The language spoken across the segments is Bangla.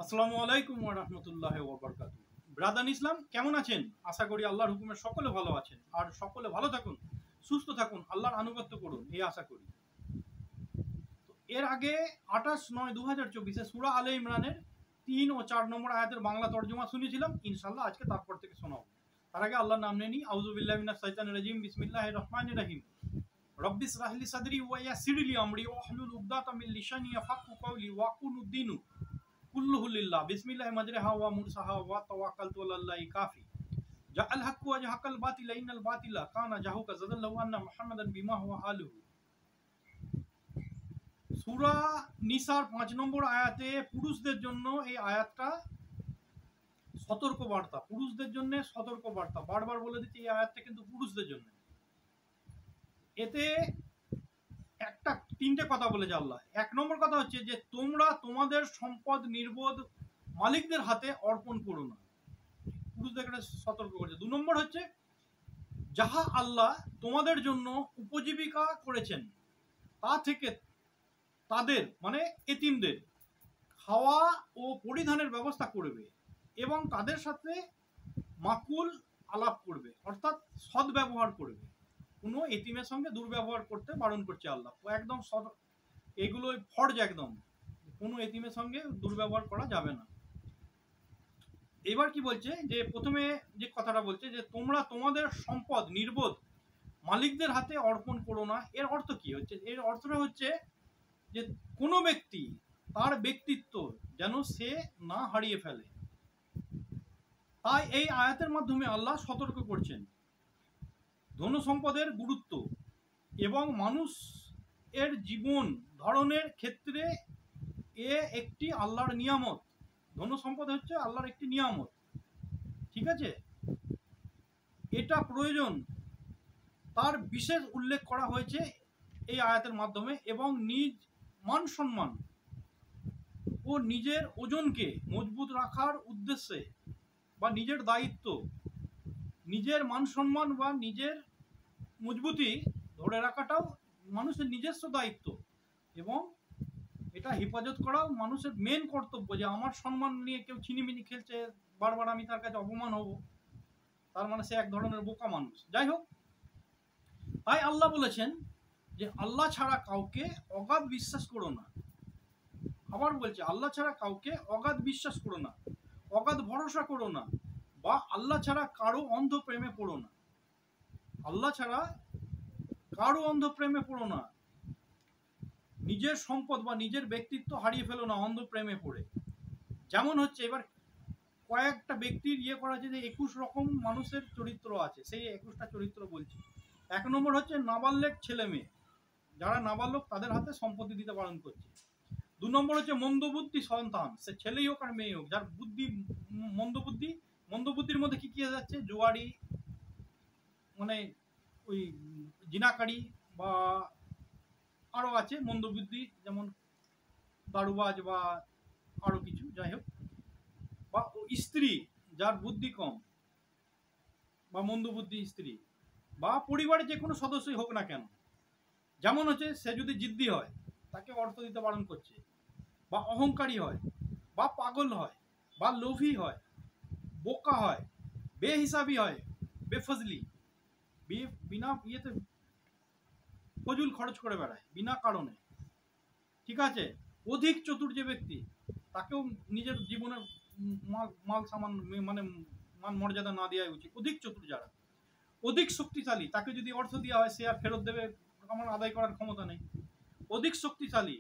আসসালামু আলাইকুম ওয়া রাহমাতুল্লাহি ওয়া বারাকাতুহু। ব্রাদার ইসলাম কেমন আছেন? আশা করি আল্লাহর হুকুমে সকলে ভালো আছেন। আর সকলে ভালো থাকুন, সুস্থ থাকুন, আল্লাহর আনুগত্য করুন, এই আশা করি। তো এর আগে 28/9/2024 সূরা আলে ইমরানের 3 ও 4 নম্বর আয়াতের বাংলা তরজমা শুনেছিলাম। ইনশাআল্লাহ আজকে তারপর থেকে শোনাবো। তার আগে আল্লাহর নাম নিয়ে নিই। আউযু বিল্লাহি মিনাশ শাইতানির রাজিম। বিসমিল্লাহির রহমানির রহিম। রব্বি ইশরাহ লি সাদরি ওয়া ইয়াসসির লি আমরি ওয়াহলুল উকদাতাম মিন লিসানি ইয়াফকাহু কওলি ওয়াকুলুদ দীনু কুল্লুহু লিল্লাহ বিসমিল্লাহি মাজরিহা ওয়া মুরসাহা ওয়া তাওয়াক্কালতু আলাল্লাহি কাফি জাআল হাক্কু ওয়া জাহাকাল বাতিলা ইন্নাল বাতিলা কানা জাহুকা যাদাল্লাহু আন্না মুহাম্মাদান বিমা হুয়া আলুহু। সূরা নিসার 5 নম্বর আয়াতে পুরুষদের জন্য এই আয়াতটা সতর্ক বার্তা, পুরুষদের জন্য সতর্ক বার্তা। বারবার বলে দিচ্ছি এই আয়াতটা কিন্তু পুরুষদের জন্য। এতে তিনটে কথা বলেছে আল্লাহ। 1 নম্বর কথা হচ্ছে যে তোমরা তোমাদের সম্পদ নির্বোধ মালিকদের হাতে অর্পণ করো না, পুরুষদেরকে সতর্ক করেছে। 2 নম্বর হচ্ছে যাহা আল্লাহ তোমাদের জন্য উপজীবিকা করেছেন তা থেকে তাদের মানে এতিমদের খাওয়া ও পরিধানের ব্যবস্থা করবে এবং তাদের সাথে মাকুল আলাপ করবে, অর্থাৎ সদ্ব্যবহার করবে। কোনো এতিমের সঙ্গে দুর্ব্যবহার করতে বারণ করছে আল্লাহ। একদম এগুলো ফরজ, একদম কোনো এতিমের সঙ্গে দুর্ব্যবহার করা যাবে না। এবার কি বলছে যে প্রথমে যে কথাটা বলছে যে তোমরা তোমাদের সম্পদ নির্বোধ মালিকদের হাতে অর্পণ করো না। এর অর্থ কি হচ্ছে? এর অর্থটা হচ্ছে যে কোনো ব্যক্তি তার ব্যক্তিত্ব যেন সে না হারিয়ে ফেলে। তাই এই আয়াতের মাধ্যমে আল্লাহ সতর্ক করছেন ধন সম্পদের গুরুত্ব এবং মানুষ এর জীবন ধারণের ক্ষেত্রে এ একটি আল্লাহর নিয়ামত। ধন সম্পদ হচ্ছে আল্লাহর একটি নিয়ামত, ঠিক আছে? এটা প্রয়োজন তার বিশেষ উল্লেখ করা হয়েছে এই আয়াতের মাধ্যমে এবং নিজ মান সম্মান ও নিজের ওজনকে মজবুত রাখার উদ্দেশ্যে বা নিজের দায়িত্ব, নিজের মান সম্মান বা নিজের মজবুতি ধরে রাখাটাও মানুষের নিজস্ব দায়িত্ব এবং এটা হেফাজত করাও মানুষের মেন কর্তব্য। যে আমার সম্মান নিয়ে কেউ ছিনিমিনি খেলছে, বারবার আমি তার কাছে অপমান হব, তার মানে সে এক ধরনের বোকা মানুষ। যাই হোক, তাই আল্লাহ বলেছেন যে আল্লাহ ছাড়া কাউকে অগাধ বিশ্বাস করো না। আবার বলছে আল্লাহ ছাড়া কাউকে অগাধ বিশ্বাস করো না, অগাধ ভরসা করো না, বা আল্লাহ ছাড়া কারো অন্ধ প্রেমে পড়ো না। আল্লাহ ছাড়া কারো অন্ধ প্রেমে পড়ো না। নিজের সম্পদ বা নিজের ব্যক্তিত্ব হারিয়ে ফেলো না অন্ধ প্রেমে পড়ে। যেমন হচ্ছে এবার কয়েকটা ব্যক্তির করা আছে যে 21 রকম মানুষের চরিত্র আছে, সেই 21টা চরিত্র বলছি। 1 নম্বর হচ্ছে নাবালক ছেলে মেয়ে, যারা নাবালক তাদের হাতে সম্পত্তি দিতে বারণ করছে। 2 নম্বর হচ্ছে মন্দবুদ্ধি সন্তান, সে ছেলেই হোক আর মেয়ে হোক, যার বুদ্ধি মন্দবুদ্ধির মধ্যে কি কি যাচ্ছে? জুয়ারি, মানে ওই জিনাকারী, বা আরও আছে মন্দবুদ্ধি, যেমন দারুবাজ বা আরও কিছু, যাই হোক। বা স্ত্রী যার বুদ্ধি কম বা মন্দবুদ্ধি স্ত্রী, বা পরিবারের যে কোনো সদস্যই হোক না কেন, যেমন হচ্ছে সে যদি জিদ্দি হয় তাকে অর্থ দিতে বারণ করছে, বা অহংকারী হয়, বা পাগল হয়, বা লোভী হয়, বোকা হয়, বেহিসাবি হয়, বেফজলি, বিনা ইয়েতে ফজুল খরচ করে বেড়ায় বিনা কারণে, ঠিক আছে? অধিক চতুর যে ব্যক্তি, তাকেও নিজের জীবনের মাল সামান মানে মান মর্যাদা না দেওয়াই উচিত। অধিক চতুর যারা, অধিক শক্তিশালী, তাকে যদি অর্থ দেওয়া হয় সে আর ফেরত দেবে, আমার আদায় করার ক্ষমতা নেই। অধিক শক্তিশালী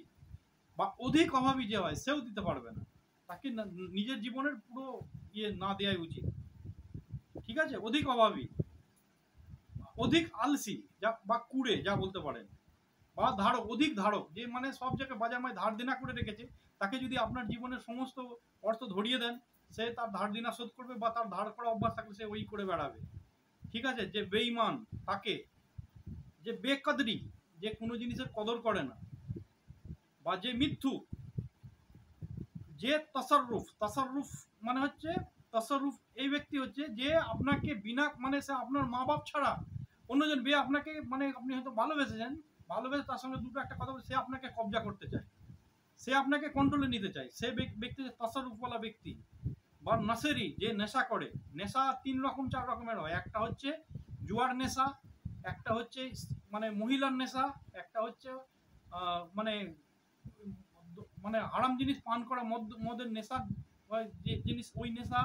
বা অধিক অভাবী যে হয় সেও দিতে পারবে না, তাকে নিজের জীবনের পুরো না দেওয়াই উচিত, ঠিক আছে? অধিক অভাবী, অধিক আলসি যা বা কুড়ে যা বলতে পারেন, বা ধারক, অধিক ধারক, যে মানে সব জায়গায় বাজার মায় ধার দেনা করে রেখেছে, তাকে যদি আপনার জীবনের সমস্ত অর্থ ধরিয়ে দেন সে তার ধার দেনা শোধ করবে, বা তার ধার করা অভ্যাস থাকলে সে ওই করে বেড়াবে, ঠিক আছে? যে বেঈমান তাকে, যে বেকদরি, যে কোনো জিনিসের কদর করে না, বা যে মিথ্যুক, যে তাসাররুফ মানে হচ্ছে তাসাররুফ, এই ব্যক্তি হচ্ছে যে আপনাকে বিনা মানে সে আপনার মা বাপ ছাড়া অন্যজন আপনাকে মানে আপনি হয়তো ভালোবেসে তার সঙ্গে দুটো একটা কথা বলে সে আপনাকে কবজা করতে চায়, সে আপনাকে কন্ট্রোলে নিতে চায়, সে ব্যক্তি তাসারুফওয়ালা ব্যক্তি বা নাসেরি, যে নেশা করে। নেশা 3 রকম 4 রকমের হয়। একটা হচ্ছে জুয়ার নেশা, একটা হচ্ছে মানে মহিলার নেশা, একটা হচ্ছে মানে মানে হারাম জিনিস পান করা, মদের নেশা, যে জিনিস ওই নেশা,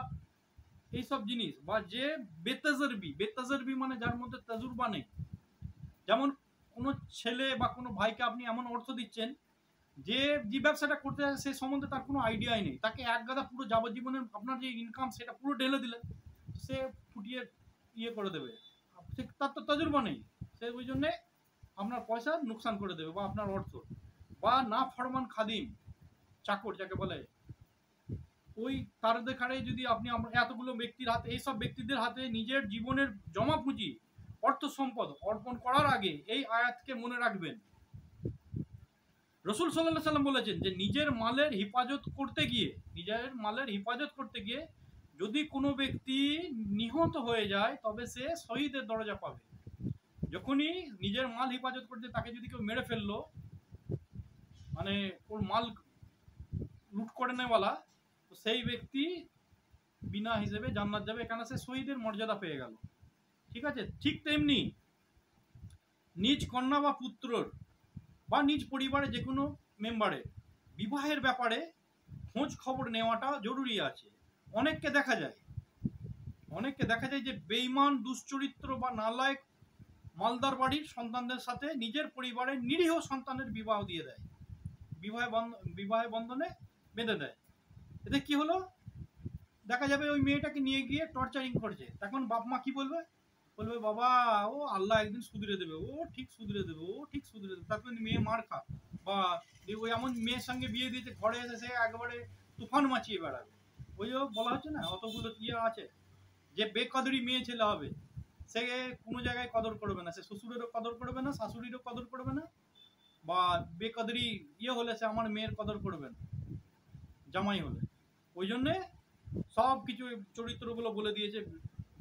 এইসব জিনিস। বা যে বেতাজরবি মানে যার মধ্যে তাজুরবা নেই। যেমন কোনো ছেলে বা কোনো ভাইকে আপনি এমন অর্থ দিচ্ছেন যে যে ব্যবসাটা করতে যায় সে সম্বন্ধে তার কোনো আইডিয়াই নেই, তাকে এক গাদা পুরো যাবজ্জীবনের আপনার যে ইনকাম সেটা পুরো ঢেলে দিলেন, সে ফুটিয়ে ইয়ে করে দেবে, তার তো তাজুর্বা নেই, সে ওই জন্যে আপনার পয়সা নোকসান করে দেবে বা আপনার অর্থ। বা না ফরমান খাদিম, চাকর যাকে বলে, ওই তার দেখারে যদি আপনি এতগুলো ব্যক্তির হাতে, এইসব ব্যক্তিদের হাতে নিজের জীবনের জমা পুঁজি অর্থ সম্পদ অর্পণ করার আগে এই আয়াতকে মনে রাখবেন। রসুল সাল্লাল্লাহু সাল্লাম বলেছেন যে নিজের মালের হেফাজত করতে গিয়ে যদি কোনো ব্যক্তি নিহত হয়ে যায় তবে সে শহীদের দরজা পাবে। যখনই নিজের মাল হেফাজত করতে তাকে যদি কেউ মেরে ফেললো, মানে ওর মাল লুট করে নেওয়ালা, তো সেই ব্যক্তি বিনা হিসেবে জান্নাত যাবে, এখানে সে শহীদের মর্যাদা পেয়ে গেল। ঠিক আছে, ঠিক তেমনি নিজ কন্যা বা পুত্রর বা নিজ পরিবারে যে কোনো মেম্বারের বিবাহের ব্যাপারে খোঁজ খবর নেওয়াটা জরুরি আছে। অনেককে দেখা যায় যে বেঈমান, দুশ্চরিত্র বা নালায়েক মালদার বাড়ির সন্তানদের সাথে নিজের পরিবারের নিরীহ সন্তানের বিবাহ দিয়ে দেয়, বিবাহে বন্ধনে বেঁধে দেয়। এতে কি হলো, দেখা যাবে ওই মেয়েটাকে নিয়ে গিয়ে টর্চারিং করছে। তখন বাপ মা কি বলবে, বাবা ও আল্লাহ একদিন সুধরে দেবে, ও ঠিক সুধরে দেবে। তারপর মেয়ে মার খা, বা ওই এমন মেয়ের সঙ্গে বিয়ে দিয়েছে ঘরে এসে সে একেবারে তুফান মাচিয়ে বেড়াবে। ওই বলা হচ্ছে না, অতগুলো ইয়ে আছে যে বেকদরি মেয়ে ছেলে হবে, সে কোনো জায়গায় কদর করবে না, সে শ্বশুরেরও কদর করবে না, শাশুড়িরও কদর করবে না, বা বেকদরি ইয়ে হলে সে আমার মেয়ের কদর করবে না জামাই হলে। ওই জন্যে সব কিছু চরিত্রগুলো বলে দিয়েছে।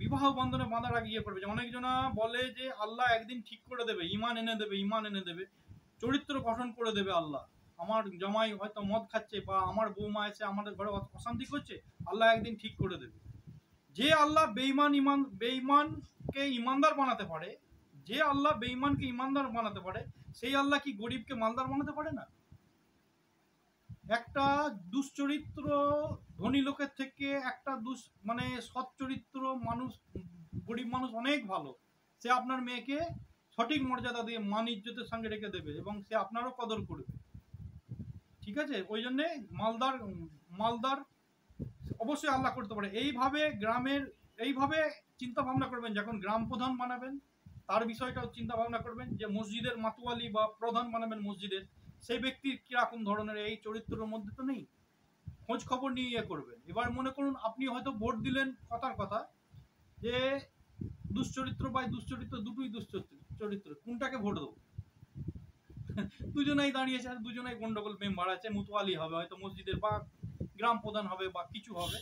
বিবাহ বন্ধনে বাঁধার আগে ইয়ে করবে। অনেকজনা বলে যে আল্লাহ একদিন ঠিক করে দেবে, ইমান এনে দেবে, চরিত্র গঠন করে দেবে আল্লাহ। আমার জামাই হয়তো মদ খাচ্ছে বা আমার বৌমা এসে আমাদের ঘরে অশান্তি করছে, আল্লাহ একদিন ঠিক করে দেবে। যে আল্লাহ বেঈমানকে ইমানদার বানাতে পারে, সেই আল্লাহ কি গরিবকে মালদার বানাতে পারে না? একটা দুশ্চরিত্র ধনী লোকের থেকে একটা মানে সৎ চরিত্র মানুষ, গরিব মানুষ অনেক ভালো, সে আপনার মেয়েকে সঠিক মর্যাদা দিয়ে মান ইজ্জতের সঙ্গে রেখে দেবে এবং সে আপনারও কদর করবে। ঠিক আছে, ওই জন্যে মালদার অবশ্যই আল্লাহ করতে পারে। এইভাবে চিন্তা ভাবনা করবেন। যখন গ্রাম প্রধান বানাবেন তার বিষয়টাও চিন্তা ভাবনা করবেন, যে মসজিদের মাতোয়ালি বা প্রধান বানাবেন মসজিদের, সেই ব্যক্তির কিরকম ধরনের, এই চরিত্রের মধ্যে তো নেই, খোঁজ খবর নিয়ে ইয়ে করবেন। এবার মনে করুন আপনি হয়তো ভোট দিলেন কথার কথা যে দুশ্চরিত্র বা দুশ্চরিত্র, দুটোই দুশ্চরিত্র, কোনটাকে ভোট দেবো? দুজনাই দাঁড়িয়েছে, আর দুজনাই গন্ডগোল মেম্বার আছে, মুতওয়ালি হবে হয়তো মসজিদের, বা গ্রাম প্রধান হবে, বা কিছু হবে।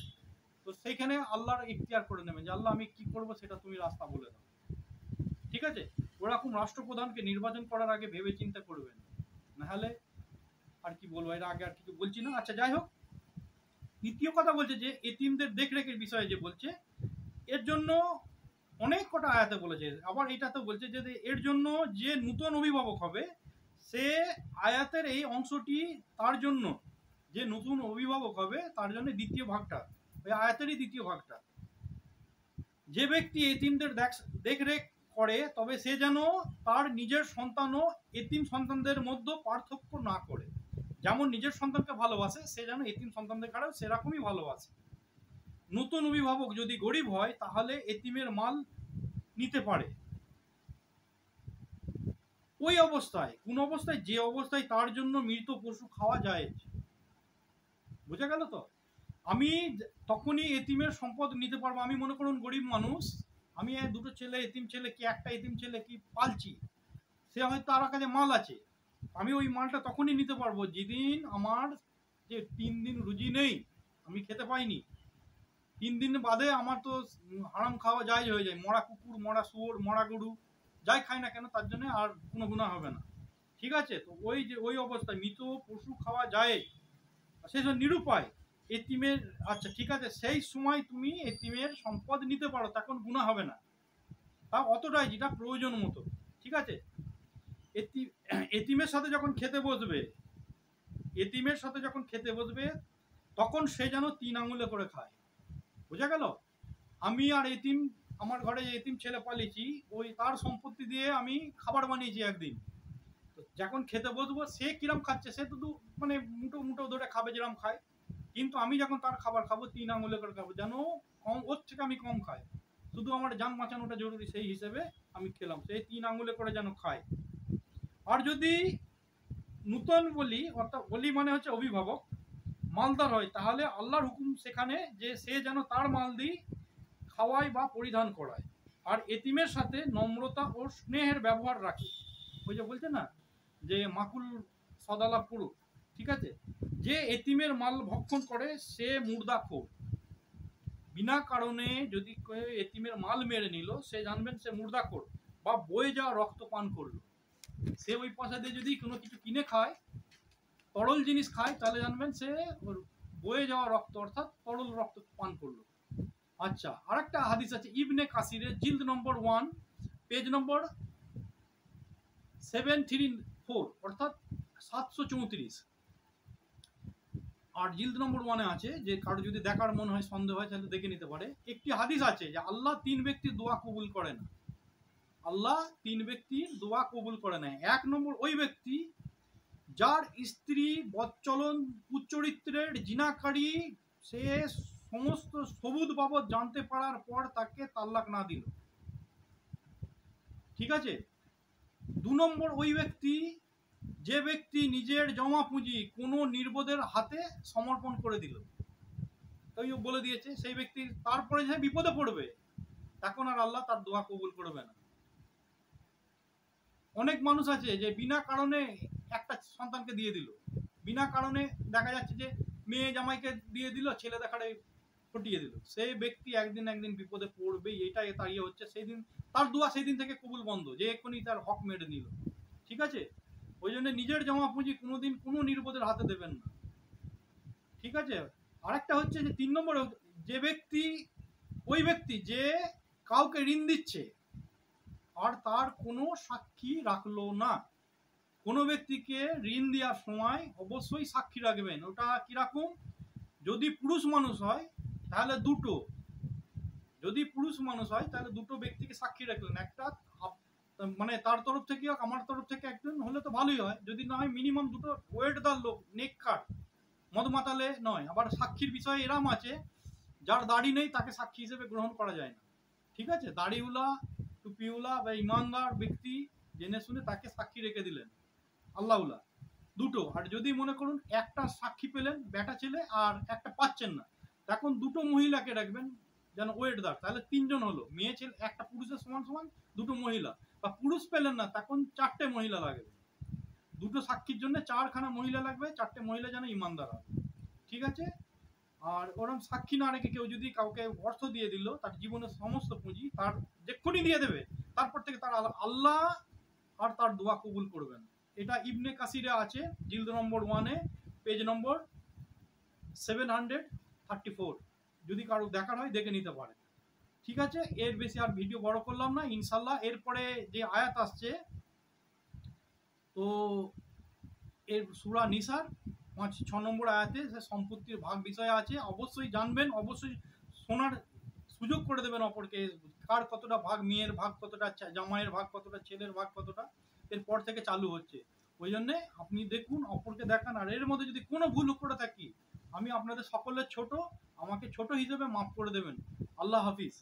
তো সেইখানে আল্লাহর ইখতিয়ার করে নেবেন যে আল্লাহ আমি কি করব সেটা তুমি রাস্তা বলে দাও। ঠিক আছে, ওরকম রাষ্ট্রপ্রধানকে নির্বাচন করার আগে ভেবে চিন্তা করবেন, নাহলে আর কি বলবো, এর আগে আর কিছু বলছি না। আচ্ছা, যাই হোক, দ্বিতীয় কথা বলছে যে এতিমদের দেখরেখের বিষয়ে যে বলছে, এর জন্য অনেক কটা আয়াতে বলেছে। আবার এটাতে বলছে যে এর জন্য যে নূতন অভিভাবক হবে, সে আয়াতের এই অংশটি তার জন্য, যে নতুন অভিভাবক হবে তার জন্য দ্বিতীয় ভাগটা, ওই আয়াতেরই দ্বিতীয় ভাগটা, যে ব্যক্তি এতিমদের দেখরেখ করে তবে সে যেন তার নিজের সন্তান ও এতিম সন্তানদের মধ্যে পার্থক্য না করে। যেমন নিজের সন্তানকে ভালোবাসে, সে যেন এতিম সন্তানদের কাছেও সেরকমই ভালোবাসে। নতুন অভিভাবক যদি গরিব হয় তাহলে এতিমের মাল নিতে পারে, ওই অবস্থায়, কোন অবস্থায়, যে অবস্থায় তার জন্য মৃত পশু খাওয়া যায়। বোঝা গেল তো? আমি তখনই এতিমের সম্পদ নিতে পারবো। আমি মনে করুন গরিব মানুষ, আমি দুটো ছেলে, এতিম ছেলে কি একটা এতিম ছেলে কি পালছি, সে হয়তো তার কাছে মাল আছে, আমি ওই মালটা তখনই নিতে পারবো যেদিন আমার যে 3 দিন রুজি নেই, আমি খেতে পাইনি, 3 দিন বাদে আমার তো হারাম খাওয়া যায় হয়ে যায়, মরা কুকুর, মরা শুয়োর, মরা গরু, যাই খাই না কেন তার জন্য আর কোনো গুনাহ হবে না। ঠিক আছে? তো ওই যে ওই অবস্থায় মৃত পশু খাওয়া যায়, সেই জন্য নিরুপায় এতিমের, আচ্ছা ঠিক আছে, সেই সময় তুমি এতিমের সম্পদ নিতে পারো, তখন গুনাহ হবে না, তাও অতটাই যেটা প্রয়োজন মতো। ঠিক আছে? এতিমের সাথে যখন খেতে বসবে, এতিমের সাথে যখন খেতে বসবে তখন সে যেন 3 আঙুলে করে খায়। বোঝা গেল? আমি আর এতিম, আমার ঘরে যে এতিম ছেলে পালিয়েছি, ওই তার সম্পত্তি দিয়ে আমি খাবার বানিয়েছি একদিন। তো যখন খেতে বসবো সে কিরম খাচ্ছে, সে তো মানে মুঠো মুঠো ধরে খাবে যেরকম খায়, কিন্তু আমি যখন তার খাবার খাবো 3 আঙুলে করে খাবো, যেন কম, ওর থেকে আমি কম খাই, শুধু আমার জান বাঁচানোটা জরুরি সেই হিসেবে আমি খেলাম, সেই 3 আঙুলে করে যেন খায়। আর যদি নূতন বলি, অর্থাৎ বলি মানে হচ্ছে অভিভাবক, মালদার হয়, তাহলে আল্লাহর হুকুম সেখানে যে সে যেন তার মাল দিয়ে খাওয়ায় বা পরিধান করায়, আর এতিমের সাথে নম্রতা ও স্নেহের ব্যবহার রাখে। ওই যে বলছে না যে মাকুল সদালাভ করুক। ঠিক আছে? যে এতিমের মাল ভক্ষণ করে সে মুর্দাখোর। বিনা কারণে যদি কেউ এতিমের মাল মেরে নিল, সে জানবেন সে মুর্দাখোর বা বয়ে যাওয়া রক্ত পান করলো। সে ওই পয়সা দিয়ে যদি কোনো কিছু কিনে খায়, তরল জিনিস খায়, তাহলে জানবেন সে বয়ে যাওয়া রক্ত অর্থাৎ তরল রক্ত পান করলো। আচ্ছা, আরেকটা হাদিস আছে ইবনে কাসিরের, জিলদ নম্বর 1, পেজ নম্বর 734, অর্থাৎ 734, আর জিলদ নম্বর 1-এ আছে, যে কারো যদি দেখার মন হয়, সন্দেহ হয়, তাহলে দেখে নিতে পারে। একটি হাদিস আছে যে আল্লাহ 3 ব্যক্তির দোয়া কবুল করে না। আল্লাহ 3 ব্যক্তির দোয়া কবুল করে না। 1 নম্বর ওই ব্যক্তি যার স্ত্রী বচ্চলন কুচরিত্রের জিনাকারী, সে সমস্ত সবুজ বাবদ জানতে পারার পর তাকে তালাক না দিল। ঠিক আছে? 2 নম্বর ওই ব্যক্তি যে ব্যক্তি নিজের জমা পুঁজি কোনো নির্বোধের হাতে সমর্পণ করে দিল। তাই বলে দিয়েছে সেই ব্যক্তি তারপরে যে বিপদে পড়বে, তখন আর আল্লাহ তার দোয়া কবুল করবে না। অনেক মানুষ আছে যে বিনা কারণে একটা সন্তানকে দিয়ে দিল, বিনা কারণে দেখা যাচ্ছে যে মেয়ে জামাইকে দিয়ে দিল, ছেলে দেখারে ফুটিয়ে দিল, সেই ব্যক্তি একদিন একদিন বিপদে পড়বেই। এটাই তার ইয়ে হচ্ছে, সেই দিন তার দোয়া সেই দিন থেকে কবুল বন্ধ, যে এক্ষুনি তার হক মেরে নিল। ঠিক আছে? ওই জন্য নিজের জমা পুঁজি কোনোদিন কোনো নির্বোধের হাতে দেবেন না। ঠিক আছে? আরেকটা হচ্ছে যে 3 নম্বর, যে ব্যক্তি, ওই ব্যক্তি যে কাউকে ঋণ দিচ্ছে আর তার কোনো সাক্ষী রাখলো না। কোনো ব্যক্তিকে ঋণ দেওয়ার সময় অবশ্যই সাক্ষী রাখবেন। ওটা কিরকম? যদি পুরুষ মানুষ হয় তাহলে 2টো, যদি পুরুষ মানুষ হয় তাহলে 2টো ব্যক্তিকে সাক্ষী রাখলেন, একটা মানে তার তরফ থেকে হোক, আমার তরফ থেকে একজন হলে তো ভালোই হয়, যদি না হয় মিনিমাম 2টো ওয়েটদার লোক, নেককার, মদ মাতালে নয়। আবার সাক্ষীর বিষয়ে এরাম আছে, যার দাড়ি নেই তাকে সাক্ষী হিসেবে গ্রহণ করা যায় না। ঠিক আছে? দাড়িওয়ালা, টুপিওয়ালা বা ইমানদার ব্যক্তি জেনে শুনে তাকে সাক্ষী রেখে দিলেন, আল্লাহওয়ালা, 2টো। আর যদি মনে করুন একটা সাক্ষী পেলেন বেটা ছেলে আর একটা পাচ্ছেন না, তখন 2টো মহিলাকে রাখবেন যেন ওয়েটদার, তাহলে 3জন হলো, মেয়ে ছেলে একটা পুরুষের সমান সমান 2টো মহিলা। বা পুরুষ পেলেন না, তখন 4টে মহিলা লাগবে, 2টো সাক্ষীর জন্য 4খানা মহিলা লাগবে, 4টে মহিলা যেন ইমানদার হয়। ঠিক আছে? আর ওরম সাক্ষী না রেখে কেউ যদি কাউকে অর্থ দিয়ে দিল, তার জীবনের সমস্ত পুঁজি তার যেক্ষুনি দিয়ে দেবে, তারপর থেকে তার আল্লাহ আর তার দোয়া কবুল করবেন। এটা ইবনে কাসিরে আছে, জিলদ নম্বর 1-এ, পেজ নম্বর 734, যদি কারো দেখার হয় দেখে নিতে পারে। ঠিক আছে? এর বেশি আর ভিডিও বড় করলাম না। ইনশাল্লাহ এরপরে যে আয়াত আসছে, তো এর সূরা নিসার 6 নম্বর আয়াতে সম্পত্তির ভাগ বিষয়ে আছে, অবশ্যই জানবেন, অবশ্যই শোনার সুযোগ করে দেবেন অপরকে, কার কতটা ভাগ, মেয়ের ভাগ কতটা, জামাইয়ের ভাগ কতটা, ছেলের ভাগ কতটা, এরপর থেকে চালু হচ্ছে। ওই জন্যে আপনি দেখুন, অপরকে দেখান, আর এর মধ্যে যদি কোনো ভুল করে থাকি, আমি আপনাদের সকলের ছোট, আমাকে ছোট হিসেবে মাফ করে দেবেন। আল্লাহ হাফিজ।